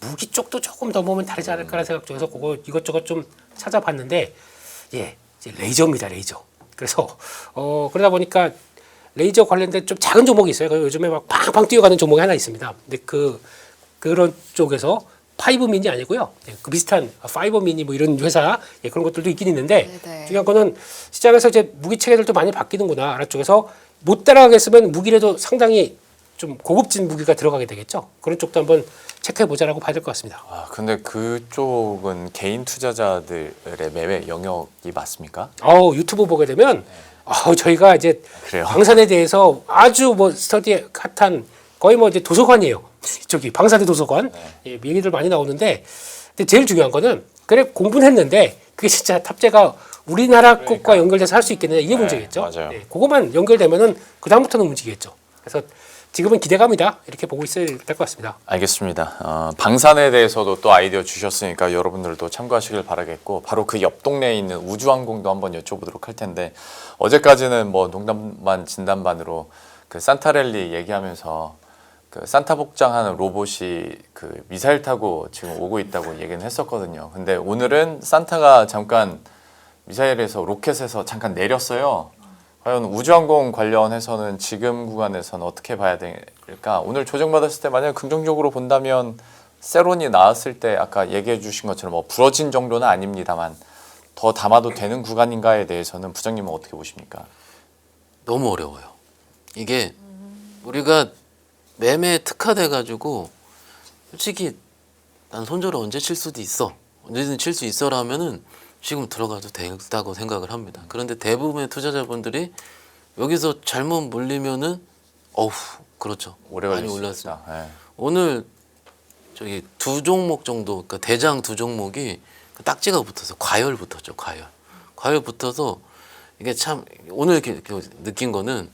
무기 쪽도 조금 더 보면 다르지 않을까라는 생각 중에서 그거 이것저것 좀 찾아봤는데 예, 이제 레이저입니다. 레이저. 그래서 그러다 보니까 레이저 관련된 좀 작은 종목이 있어요. 요즘에 막 팡팡 뛰어가는 종목이 하나 있습니다. 근데 그런 쪽에서 파이브 미니 아니고요. 그 비슷한 파이버 미니 뭐 이런 회사 그런 것들도 있긴 있는데 네네. 중요한 거는 시장에서 이제 무기 체계들도 많이 바뀌는구나. 아래쪽에서 못 따라가겠으면 무기라도 상당히 좀 고급진 무기가 들어가게 되겠죠. 그런 쪽도 한번 체크해 보자라고 봐야 될 것 같습니다. 아, 근데 그쪽은 개인 투자자들의 매매 영역이 맞습니까? 유튜브 보게 되면 저희가 이제 그래요? 방산에 대해서 아주 뭐 스터디 핫한 거의 뭐 이제 도서관이에요. 저기 방산대 도서관 얘기들 많이 나오는데 근데 제일 중요한 거는 그래 공부는 했는데 그게 진짜 탑재가 우리나라 것과 연결돼서 할 수 있겠느냐 이게 문제겠죠. 맞아요. 그거만 연결되면은 그 다음부터는 움직이겠죠. 그래서 지금은 기대감이다 이렇게 보고 있어야 될 것 같습니다. 알겠습니다. 방산에 대해서도 또 아이디어 주셨으니까 여러분들도 참고하시길 바라겠고 바로 그 옆 동네에 있는 우주항공도 한번 여쭤보도록 할 텐데 어제까지는 뭐 농담반 진담반으로 그 산타랠리 얘기하면서 그 산타 복장하는 로봇이 그 미사일 타고 지금 오고 있다고 얘기는 했었거든요. 근데 오늘은 산타가 잠깐 미사일에서 로켓에서 잠깐 내렸어요. 과연 우주항공 관련해서는 지금 구간에서는 어떻게 봐야 될까? 오늘 조정받았을 때 만약 긍정적으로 본다면 세론이 나왔을 때 아까 얘기해 주신 것처럼 뭐 부러진 정도는 아닙니다만 더 담아도 되는 구간인가에 대해서는 부장님은 어떻게 보십니까? 너무 어려워요. 이게 우리가 매매에 특화돼 가지고 솔직히 난 손절을 언제 칠 수도 있어. 언제든 칠 수 있어라면은 지금 들어가도 된다고 생각을 합니다. 그런데 대부분의 투자자분들이 여기서 잘못 물리면은 그렇죠. 오래 많이 걸릴 수 올랐습니다. 있다. 네. 오늘 저기 두 종목 정도, 그러니까 대장 두 종목이 딱지가 붙어서 과열 붙었죠. 과열 붙어서 이게 참 오늘 이렇게 느낀 거는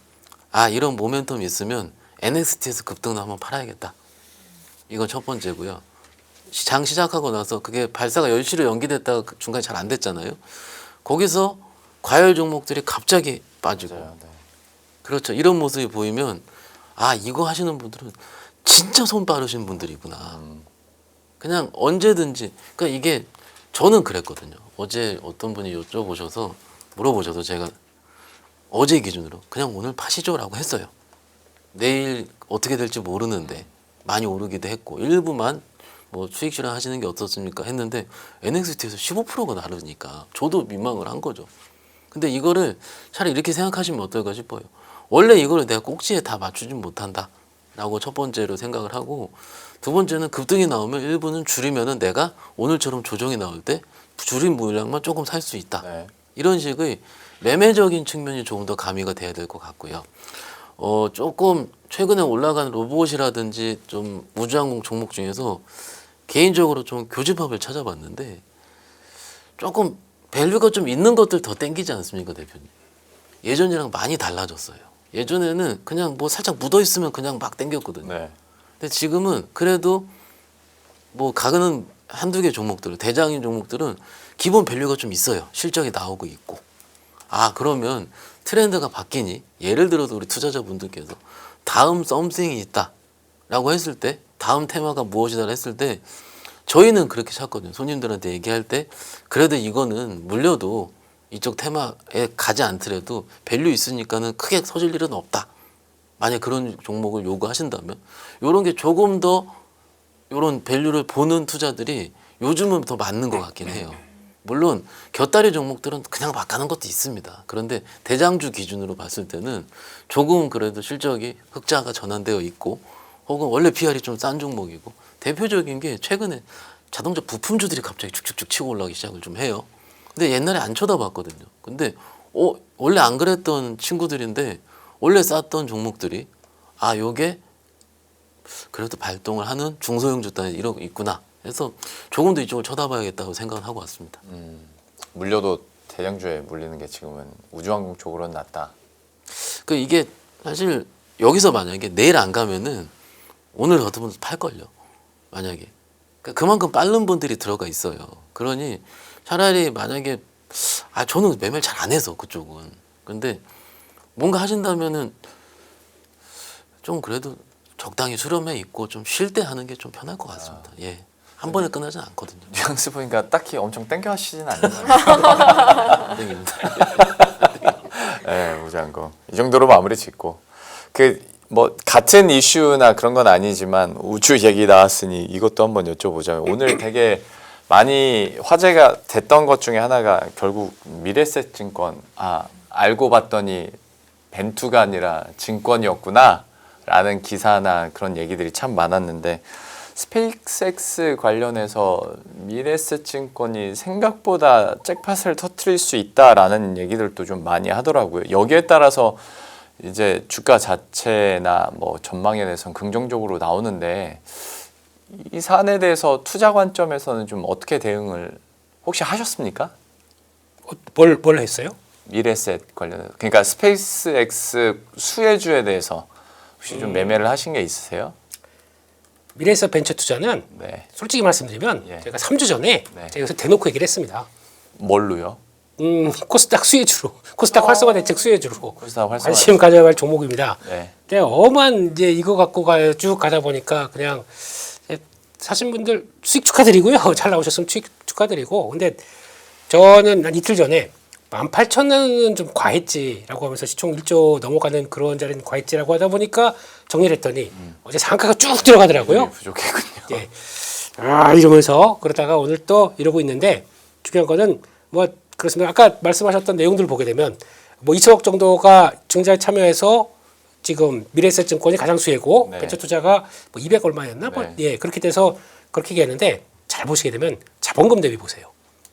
이런 모멘텀이 있으면 NXT에서 급등을 한번 팔아야겠다. 이건 첫 번째고요. 장 시작하고 나서 그게 발사가 10시로 연기됐다가 중간에 잘 안 됐잖아요. 거기서 과열 종목들이 갑자기 빠지고 맞아요. 네. 그렇죠. 이런 모습이 보이면 이거 하시는 분들은 진짜 손 빠르신 분들이구나. 그냥 언제든지 그러니까 이게 저는 그랬거든요. 어제 어떤 분이 물어보셔서 제가 어제 기준으로 그냥 오늘 파시죠라고 했어요. 내일 어떻게 될지 모르는데 많이 오르기도 했고 일부만 뭐 수익 실현 하시는 게 어떻습니까 했는데 NXT에서 15%가 나르니까 저도 민망을 한 거죠. 근데 이거를 차라리 이렇게 생각하시면 어떨까 싶어요. 원래 이거를 내가 꼭지에 다 맞추진 못한다 라고 첫 번째로 생각을 하고 두 번째는 급등이 나오면 일부는 줄이면은 내가 오늘처럼 조정이 나올 때 줄인 물량만 조금 살 수 있다. 네. 이런 식의 매매적인 측면이 조금 더 가미가 돼야 될 것 같고요. 조금 최근에 올라간 로봇이라든지 좀 우주항공 종목 중에서 개인적으로 좀 교집합을 찾아봤는데 조금 밸류가 좀 있는 것들 더 땡기지 않습니까, 대표님? 예전이랑 많이 달라졌어요. 예전에는 그냥 뭐 살짝 묻어 있으면 그냥 막 땡겼거든요. 네. 근데 지금은 그래도 뭐 가는 한두 개 종목들, 대장인 종목들은 기본 밸류가 좀 있어요. 실적이 나오고 있고. 그러면 트렌드가 바뀌니? 예를 들어서 우리 투자자분들께서 다음 썸씽이 있다라고 했을 때 다음 테마가 무엇이다 했을 때 저희는 그렇게 찾거든요. 손님들한테 얘기할 때 그래도 이거는 물려도 이쪽 테마에 가지 않더라도 밸류 있으니까는 크게 터질 일은 없다. 만약 그런 종목을 요구하신다면 이런 게 조금 더 이런 밸류를 보는 투자들이 요즘은 더 맞는 것 같긴 해요. 물론 곁다리 종목들은 그냥 막 가는 것도 있습니다. 그런데 대장주 기준으로 봤을 때는 조금 그래도 실적이 흑자가 전환되어 있고 혹은 원래 PR이 좀 싼 종목이고 대표적인 게 최근에 자동차 부품주들이 갑자기 쭉쭉쭉 치고 올라가기 시작을 좀 해요. 근데 옛날에 안 쳐다봤거든요. 근데 원래 안 그랬던 친구들인데 원래 쌌던 종목들이 요게 그래도 발동을 하는 중소형 주단이 이러고 있구나. 그래서 조금 더 이쪽을 쳐다봐야겠다고 생각을 하고 왔습니다. 물려도 대장주에 물리는 게 지금은 우주항공 쪽으로는 낫다. 이게 사실 여기서 만약에 내일 안 가면은 오늘 같으면 팔걸요. 만약에 그만큼 빠른 분들이 들어가 있어요. 그러니 차라리 만약에 저는 매매를 잘 안 해서 그쪽은. 근데 뭔가 하신다면은 좀 그래도 적당히 수렴해 있고 좀 쉴 때 하는 게 좀 편할 것 같습니다. 예. 한 번에 끝나진 않거든요. 뉘앙스 보니까 딱히 엄청 땡겨 하시진 않나요? 땡깁니다. 네, 우주항공 이 정도로 마무리 짓고 뭐 같은 이슈나 그런 건 아니지만 우주 얘기 나왔으니 이것도 한번 여쭤보자면 오늘 되게 많이 화제가 됐던 것 중에 하나가 결국 미래셋 증권 알고 봤더니 벤투가 아니라 증권이었구나 라는 기사나 그런 얘기들이 참 많았는데 스페이스X 관련해서 미래셋 증권이 생각보다 잭팟을 터뜨릴 수 있다라는 얘기들도 좀 많이 하더라고요. 여기에 따라서 이제 주가 자체나 뭐 전망에 대해서는 긍정적으로 나오는데 이 사안에 대해서 투자 관점에서는 좀 어떻게 대응을 혹시 하셨습니까? 뭘 했어요? 미래셋 관련해서 그러니까 스페이스X 수혜주에 대해서 혹시 좀 매매를 하신 게 있으세요? 미래에셋 벤처 투자는 네. 솔직히 말씀드리면 예. 제가 3주 전에 네. 제가 여기서 대놓고 얘기를 했습니다. 뭘로요? 코스닥 수혜주로, 코스닥 활성화 대책 수혜주로 코스닥 활성화 관심 가져야 할 종목입니다. 네. 그냥 엄한 이제 이거 갖고 쭉 가다 보니까 그냥 사신 분들 수익 축하드리고요. 잘 나오셨으면 수익 축하드리고. 근데 저는 한 이틀 전에 18,000원은 좀 과했지라고 하면서 시총 1조 넘어가는 그런 자리는 과했지라고 하다 보니까 정리를 했더니 어제 상가가 쭉 들어가더라고요. 부족했군요. 예. 이러면서 그러다가 오늘 또 이러고 있는데 중요한 거는 뭐 그렇습니다. 아까 말씀하셨던 내용들을 보게 되면 뭐 2천억 정도가 증자에 참여해서 지금 미래에셋 증권이 가장 수혜고 네. 벤처 투자가 뭐 200 얼마였나? 뭐 네. 예, 그렇게 돼서 그렇게 얘기했는데 잘 보시게 되면 자본금 대비 보세요.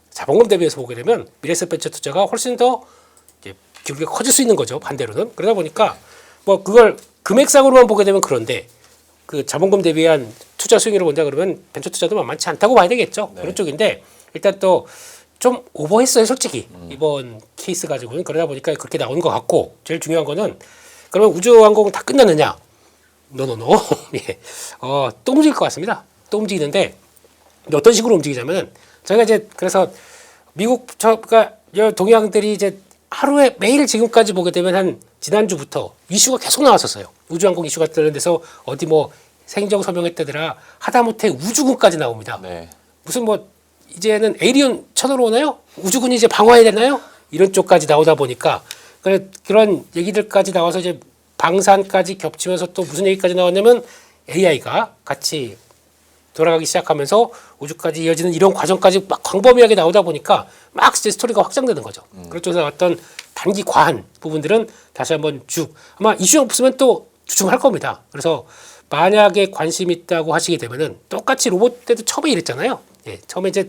자본금 대비해서 보게 되면 미래에셋 벤처 투자가 훨씬 더 이제 기울기가 커질 수 있는 거죠. 반대로는. 그러다 보니까 뭐 그걸 금액상으로만 보게 되면 그런데 그 자본금 대비한 투자 수익률을 본다 그러면 벤처 투자도 만만치 않다고 봐야 되겠죠. 네. 그런 쪽인데 일단 또 좀 오버했어요, 솔직히. 이번 케이스 가지고는. 그러다 보니까 그렇게 나오는 것 같고 제일 중요한 거는 그러면 우주항공은 다 끝났느냐? 노노노. 예. 또 움직일 것 같습니다. 또 움직이는데 어떤 식으로 움직이냐면은 저희가 이제 그래서 미국 그러니까 동양들이 이제 하루에 매일 지금까지 보게 되면 한 지난주부터 이슈가 계속 나왔었어요. 우주항공 이슈가 뜨는 데서 어디 뭐 생정 서명했다더라 하다못해 우주군까지 나옵니다. 네. 무슨 뭐 이제는 에이리언 쳐들어오나요? 우주군이 이제 방어해야 되나요? 이런 쪽까지 나오다 보니까 그런 얘기들까지 나와서 이제 방산까지 겹치면서 또 무슨 얘기까지 나왔냐면 AI가 같이 돌아가기 시작하면서 우주까지 이어지는 이런 과정까지 막 광범위하게 나오다 보니까 막 이제 스토리가 확장되는 거죠. 그런 쪽에서 어떤 단기 과한 부분들은 다시 한번 아마 이슈 없으면 또 주춤할 겁니다. 그래서 만약에 관심 있다고 하시게 되면은 똑같이 로봇 때도 처음에 이랬잖아요. 예, 처음에 이제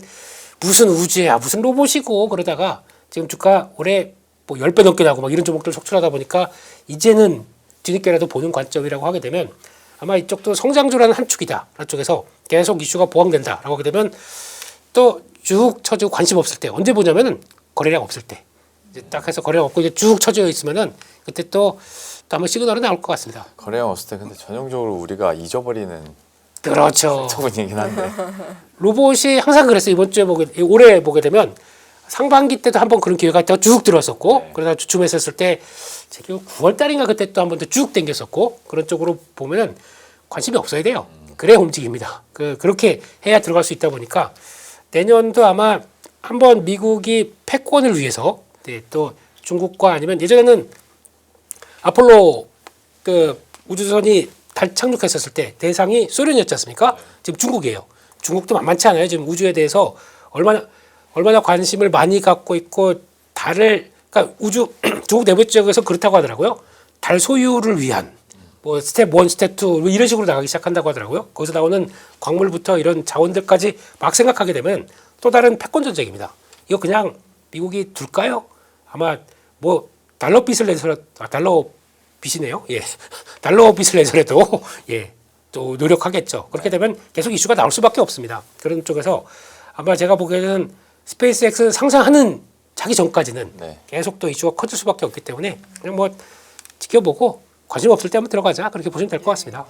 무슨 우주야, 무슨 로봇이고 그러다가 지금 주가 올해 뭐 10배 넘게 나고 막 이런 종목들 속출하다 보니까 이제는 뒤늦게라도 보는 관점이라고 하게 되면 아마 이쪽도 성장주라는 한 축이다. 한 쪽에서 계속 이슈가 보강된다라고 하게 되면 또 쭉 쳐지고 관심 없을 때 언제 보냐면은 거래량 없을 때 이제 딱 해서 거래량 없고 이제 쭉 쳐져 있으면은 그때 또 한번 시그널이 나올 것 같습니다. 거래량 없을 때 근데 전형적으로 우리가 잊어버리는 그렇죠. 부분이긴 한데 로봇이 항상 그랬어요. 올해 보게 되면 상반기 때도 한번 그런 기회가 있다가 쭉 들어왔었고 네. 그러다 주춤했었을 때 제가 9월 달인가 그때 또 한 번 더 쭉 당겼었고 그런 쪽으로 보면은 관심이 없어야 돼요. 그래야 움직입니다. 그렇게 해야 들어갈 수 있다 보니까 내년도 아마 한번 미국이 패권을 위해서 또 중국과 아니면 예전에는 아폴로 우주선이 달 착륙했었을 때 대상이 소련이었지 않습니까? 지금 중국이에요. 중국도 만만치 않아요. 지금 우주에 대해서 얼마나 관심을 많이 갖고 있고 그러니까 중국 내부 지역에서 그렇다고 하더라고요. 달 소유를 위한 뭐 스텝 1, 스텝 2 이런 식으로 나가기 시작한다고 하더라고요. 거기서 나오는 광물부터 이런 자원들까지 막 생각하게 되면 또 다른 패권 전쟁입니다. 이거 그냥 미국이 둘까요? 아마 뭐 달러 빚을 내서라도 달러 빚이네요. 예, 달러 빚을 내서라도 예, 또 노력하겠죠. 그렇게 되면 계속 이슈가 나올 수밖에 없습니다. 그런 쪽에서 아마 제가 보기에는 스페이스X 상상하는 자기 전까지는 네. 계속 또 이슈가 커질 수밖에 없기 때문에 그냥 뭐 지켜보고 관심 없을 때 한번 들어가자 그렇게 보시면 될 것 같습니다.